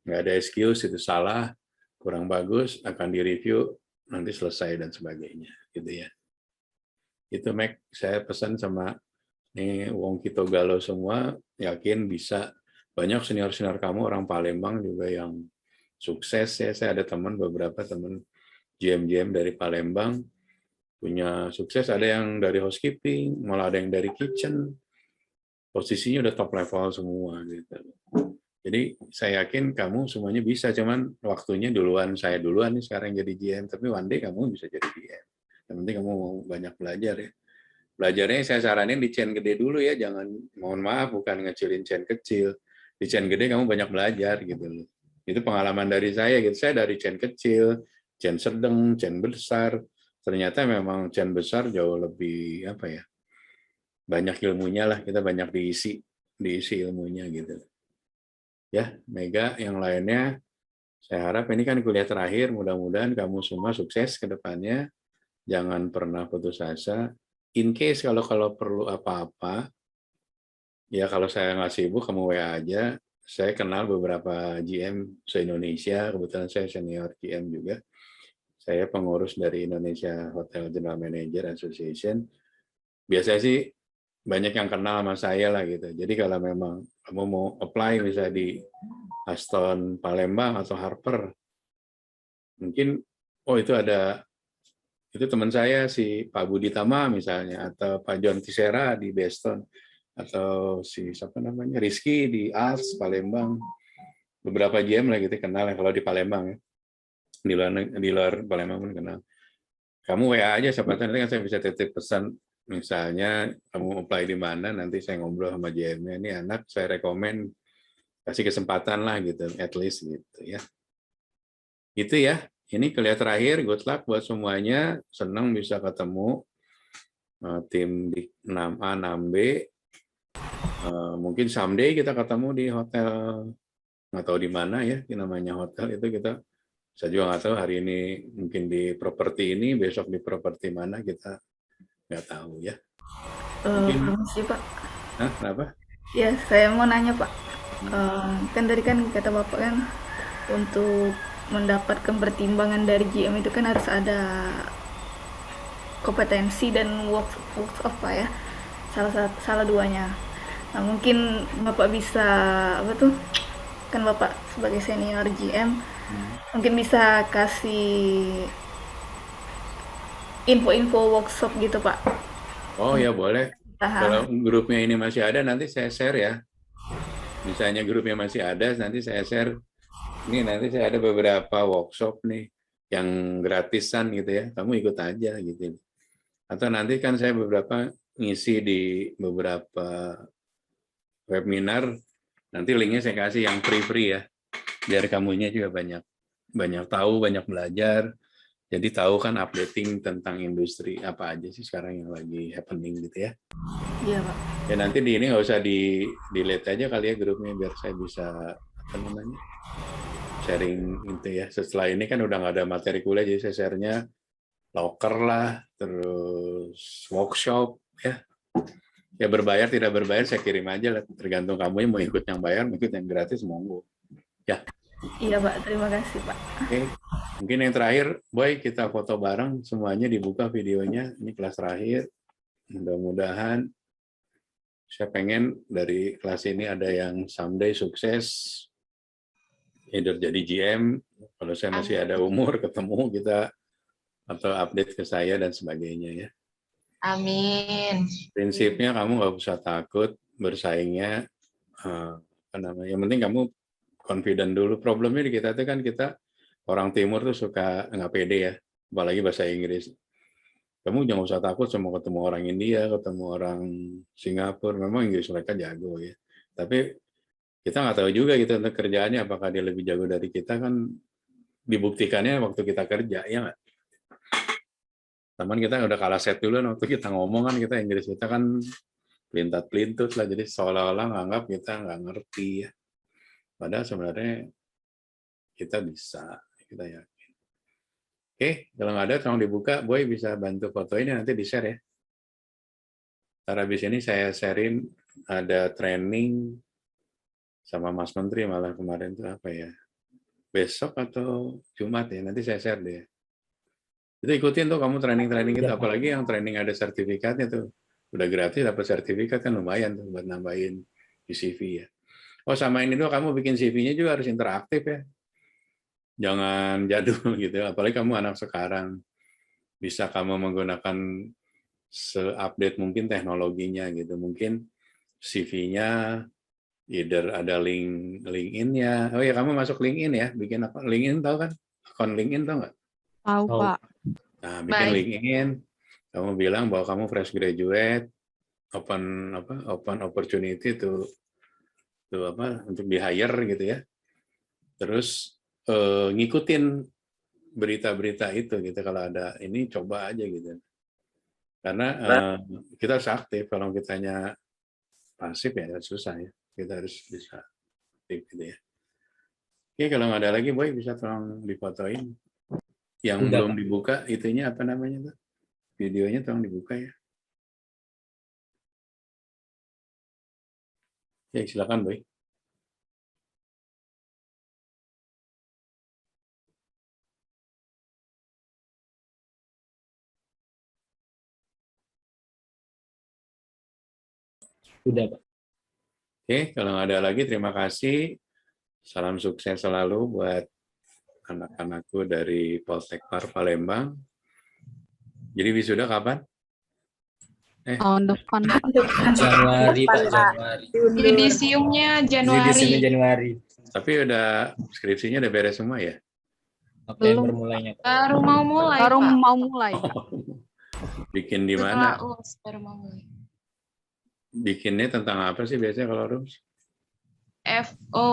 A: Nggak ada excuse itu salah, kurang bagus, akan direview, nanti selesai dan sebagainya gitu ya. Itu Mac, saya pesan sama nih Wong Kito Galuh semua, yakin bisa. Banyak senior-senior kamu orang Palembang juga yang sukses ya. Saya ada beberapa teman GM dari Palembang punya sukses, ada yang dari housekeeping, malah ada yang dari kitchen. Posisinya udah top level semua gitu. Jadi saya yakin kamu semuanya bisa, cuman waktunya saya duluan nih sekarang jadi GM, tapi one day kamu bisa jadi GM. Yang penting kamu mau banyak belajar ya. Belajarnya saya saranin di chain gede dulu ya, jangan, mohon maaf, bukan ngecilin chain kecil. Di chain gede kamu banyak belajar gitu loh. Itu pengalaman dari saya gitu. Saya dari chain kecil, chain sedang, chain besar. Ternyata memang chain besar jauh lebih apa ya? Banyak ilmunya lah, kita banyak diisi ilmunya gitu. Ya, Mega yang lainnya saya harap ini kan kuliah terakhir, mudah-mudahan kamu semua sukses ke depannya. jangan pernah putus asa. In case kalau perlu apa-apa, ya kalau saya nggak sibuk, kamu WA aja. Saya kenal beberapa GM se-Indonesia, kebetulan saya senior GM juga. Saya pengurus dari Indonesia Hotel General Manager Association. Biasanya sih banyak yang kenal sama saya lah gitu. Jadi kalau memang kamu mau apply misalnya di Aston Palembang atau Harper, mungkin itu teman saya si Pak Budi Tama misalnya, atau Pak John Tisera di Beston, atau si siapa namanya Rizky di Ars Palembang. Beberapa GM lah gitu kenal ya kalau di Palembang ya. Di luar Palembang pun kenal. Kamu WA aja, siapa tahu nanti kan saya bisa titip pesan, misalnya kamu apply di mana, nanti saya ngobrol sama GM-nya, ini anak saya rekomen, kasih kesempatan lah gitu, at least gitu ya. Itu ya, ini kuliah terakhir, good luck buat semuanya, senang bisa ketemu tim di 6A, 6B, mungkin someday kita ketemu di hotel, nggak tahu di mana ya, namanya hotel itu kita, saya juga nggak tahu hari ini mungkin di properti ini, besok di properti mana kita nggak tahu ya.
B: Permisi Pak.
A: Hah, kenapa?
B: Ya, saya mau nanya Pak. Kan tadi kan kata Bapak kan untuk mendapatkan pertimbangan dari GM itu kan harus ada kompetensi dan works of Pak ya. Salah duanya. Nah, mungkin Bapak bisa apa tuh? Kan Bapak sebagai senior GM mungkin bisa kasih info-info workshop gitu Pak.
A: Oh ya boleh. Kalau grupnya ini masih ada, nanti saya share ya. Misalnya grupnya masih ada, nanti saya share. Ini nanti saya ada beberapa workshop nih yang gratisan gitu ya. Kamu ikut aja gitu. Atau nanti kan saya beberapa ngisi di beberapa webinar. Nanti linknya saya kasih yang free ya. Biar kamunya juga banyak tahu, banyak belajar. Jadi tahu kan updating tentang industri apa aja sih sekarang yang lagi happening gitu ya.
B: Iya Pak.
A: Ya nanti di ini nggak usah delete aja kali ya grupnya biar saya bisa apa namanya sharing gitu ya. Setelah ini kan udah nggak ada materi kuliah jadi saya share-nya locker lah, terus workshop ya. Ya berbayar tidak berbayar saya kirim aja lah, tergantung kamu mau ikut yang bayar, mau ikut yang gratis monggo. Ya.
B: Iya Pak, terima kasih Pak.
A: Oke. Mungkin yang terakhir, Boy, kita foto bareng, semuanya dibuka videonya. Ini kelas terakhir. Mudah-mudahan saya pengen dari kelas ini ada yang someday sukses, either jadi GM, kalau saya masih ada umur, ketemu kita, atau update ke saya dan sebagainya ya.
E: Amin.
A: Prinsipnya kamu nggak usah takut bersaingnya, apa namanya, yang penting kamu confident dulu. Problemnya di kita itu kan kita orang timur tuh suka nggak pede ya, apalagi bahasa Inggris. Kamu jangan usah takut sama ketemu orang India, ketemu orang Singapura, memang Inggris mereka jago ya. Tapi kita nggak tahu juga gitu untuk kerjaannya, apakah dia lebih jago dari kita kan dibuktikannya waktu kita kerja, ya nggak? Teman kita udah kalah set dulu, waktu kita ngomong kan kita Inggris kita kan pelintat-pelintut lah, jadi seolah-olah nganggap kita nggak ngerti ya. Padahal sebenarnya kita bisa, kita yakin. Oke, kalau nggak ada tolong dibuka, Boy bisa bantu foto ini nanti di-share ya. Ntar habis ini saya sharein ada training sama Mas Menteri malah kemarin tuh apa ya, besok atau Jumat ya, nanti saya share deh. Itu ikutin tuh kamu training-training itu, apalagi yang training ada sertifikatnya tuh. Udah gratis dapat sertifikat kan lumayan tuh buat nambahin di CV ya. Oh sama ini tuh kamu bikin CV-nya juga harus interaktif ya. Jangan jadul gitu, apalagi kamu anak sekarang. Bisa kamu menggunakan se-update mungkin teknologinya gitu. Mungkin CV-nya either ada LinkedIn-nya. Oh ya kamu masuk LinkedIn ya, bikin apa? LinkedIn tahu kan? Akun LinkedIn tahu nggak?
C: Tahu Pak.
A: Nah, bikin LinkedIn, kamu bilang bahwa kamu fresh graduate, open opportunity to untuk di hire gitu ya. Terus ngikutin berita-berita itu gitu, kalau ada ini coba aja gitu. Karena kita harus aktif, kalau kitanya pasif ya susah ya. Kita harus bisa aktif gitu ya. Oke, kalau nggak ada lagi, Boy bisa tolong difotoin. Yang belum dibuka itunya apa namanya tuh? videonya tolong dibuka ya. Ya, silakan Boy.
F: Sudah, Pak.
A: Oke, kalau nggak ada lagi, terima kasih. Salam sukses selalu buat anak-anakku dari Poltekpar Palembang. Jadi wisuda kapan?
C: Tahun depan, Pak.
F: Januari, Pak, Januari.
E: Yudisiumnya Januari.
F: Yudisiumnya Januari.
A: Tapi udah skripsinya udah beres semua ya?
C: Belum.
F: November mulainya, Pak.
E: Baru mau mulai,
C: Baru
E: Pak.
C: mau mulai.
A: Bikin di
E: Setelah
A: mana?
E: US baru mau mulai.
A: Bikinnya tentang apa sih biasanya kalau Rums?
E: FO,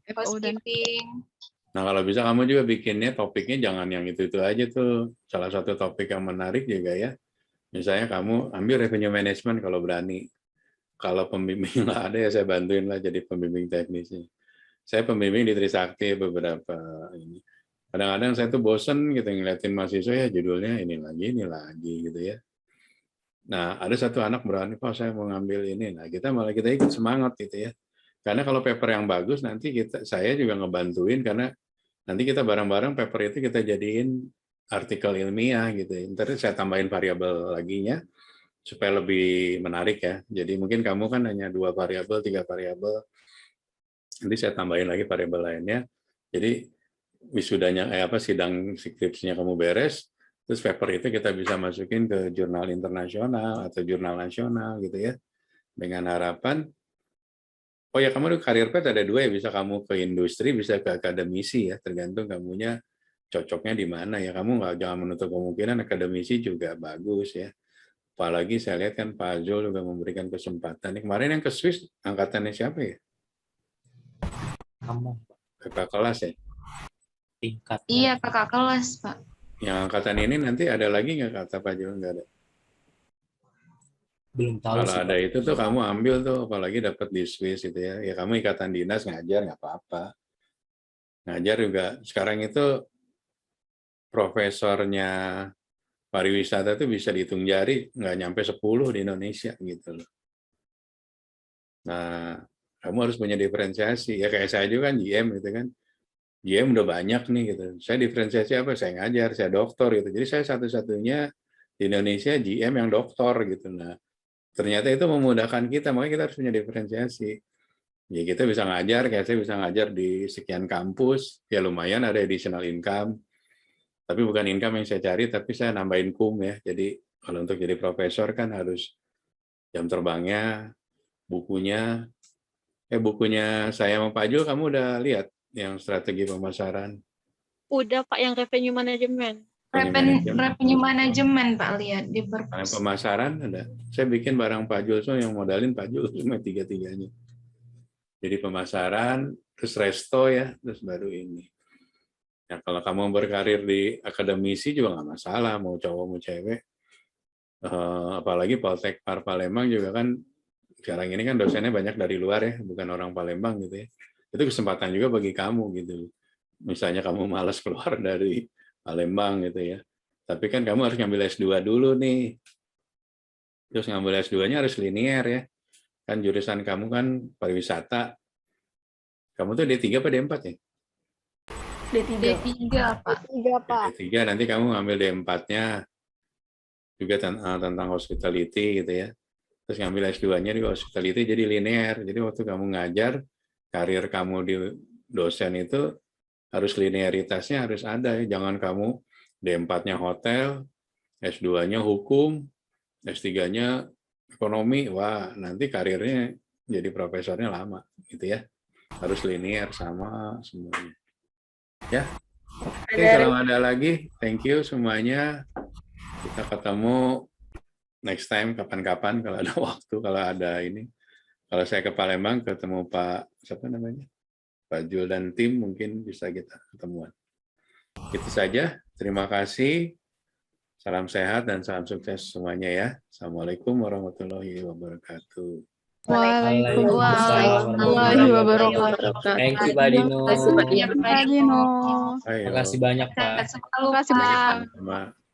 C: FO dan
E: housekeeping.
A: Nah, kalau bisa kamu juga bikinnya topiknya jangan yang itu-itu aja tuh. Salah satu topik yang menarik juga ya. Misalnya kamu ambil revenue management kalau berani. Kalau pembimbing nggak ada ya saya bantuin lah jadi pembimbing teknisnya. Saya pembimbing di Trisakti beberapa ini. Kadang-kadang saya tuh bosen gitu ngeliatin mahasiswa ya judulnya ini lagi gitu ya. Nah, ada satu anak berani, Pak saya mau ngambil ini. Nah, kita ikut semangat gitu ya. Karena kalau paper yang bagus nanti saya juga ngebantuin karena nanti kita bareng-bareng paper itu kita jadiin artikel ilmiah gitu. Ntar saya tambahin variabel laginya supaya lebih menarik ya. Jadi mungkin kamu kan hanya 2 variabel, 3 variabel. Nanti saya tambahin lagi variabel lainnya. Jadi wisudanya sidang skripsinya kamu beres, terus paper itu kita bisa masukin ke jurnal internasional atau jurnal nasional gitu ya. Dengan harapan oh ya, kamu karir path ada 2 ya, bisa kamu ke industri, bisa ke akademisi ya, tergantung kamunya cocoknya di mana ya. Kamu jangan menutup kemungkinan akademisi juga bagus ya. Apalagi saya lihat kan Pak Zul juga memberikan kesempatan. Kemarin yang ke Swiss angkatannya siapa ya?
F: Kamu,
A: Kakak kelas ya?
F: tingkat.
E: Iya, kakak kelas, Pak.
A: Yang angkatan ini nanti ada lagi nggak kata Pak Zul? Nggak ada.
F: Belum tahu
A: Kalau
F: sih,
A: ada
F: Pak.
A: itu tuh kamu ambil tuh, apalagi dapat di Swiss gitu ya. Ya kamu ikatan dinas ngajar nggak apa-apa. Ngajar juga sekarang itu profesornya pariwisata itu bisa dihitung jari, nggak nyampe 10 di Indonesia gitu loh. Nah, kamu harus punya diferensiasi. Ya kayak saya juga kan GM gitu kan. GM udah banyak nih gitu. Saya diferensiasi apa? Saya ngajar, saya doktor gitu. Jadi saya satu-satunya di Indonesia GM yang doktor gitu. Nah, ternyata itu memudahkan kita, makanya kita harus punya diferensiasi. Ya kita bisa ngajar, kayak saya bisa ngajar di sekian kampus, ya lumayan ada additional income. Tapi bukan income yang saya cari, tapi saya nambahin kum ya. Jadi kalau untuk jadi profesor kan harus jam terbangnya, bukunya saya sama Pak Jul, kamu udah lihat yang strategi pemasaran?
D: Udah Pak, yang revenue management.
E: Revenue management Pak, lihat di
A: Karena pemasaran ada. Saya bikin barang Pak Jul, so yang modalin Pak Jul cuma 3-3-nya. Jadi pemasaran, terus resto ya, terus baru ini. Ya, kalau kamu berkarir di akademisi juga nggak masalah, mau cowok mau cewek. Apalagi Poltekpar Palembang juga kan sekarang ini kan dosennya banyak dari luar ya, bukan orang Palembang gitu ya. Itu kesempatan juga bagi kamu gitu. Misalnya kamu malas keluar dari Palembang gitu ya. Tapi kan kamu harus ngambil S2 dulu nih. Terus ngambil S2-nya harus linear ya. Kan jurusan kamu kan pariwisata. Kamu tuh D3 apa D4 ya?
E: D3 Pak.
A: D3 nanti kamu ngambil D4-nya juga tentang hospitality gitu ya. Terus ngambil S2-nya di hospitality jadi linear. Jadi waktu kamu ngajar, karir kamu di dosen itu harus linearitasnya harus ada ya. Jangan kamu D4-nya hotel, S2-nya hukum, S3-nya ekonomi. Wah, nanti karirnya jadi profesornya lama gitu ya. Harus linear sama semuanya. Ya. Oke, kalau ada lagi, thank you semuanya. Kita ketemu next time kapan-kapan kalau ada waktu, kalau ada ini. Kalau saya ke Palembang ketemu Pak siapa namanya? Pak Jul dan tim mungkin bisa kita ketemuan. Itu saja. Terima kasih. Salam sehat dan salam sukses semuanya ya. Assalamualaikum warahmatullahi wabarakatuh.
C: Waalaikumsalam warahmatullahi wabarakatuh.
F: Thank you, Pak Dino.
E: Terima kasih Pak Dino.
A: Ayo.
F: Terima kasih banyak, Pak.
E: Terima kasih banyak Pak.
A: Sama.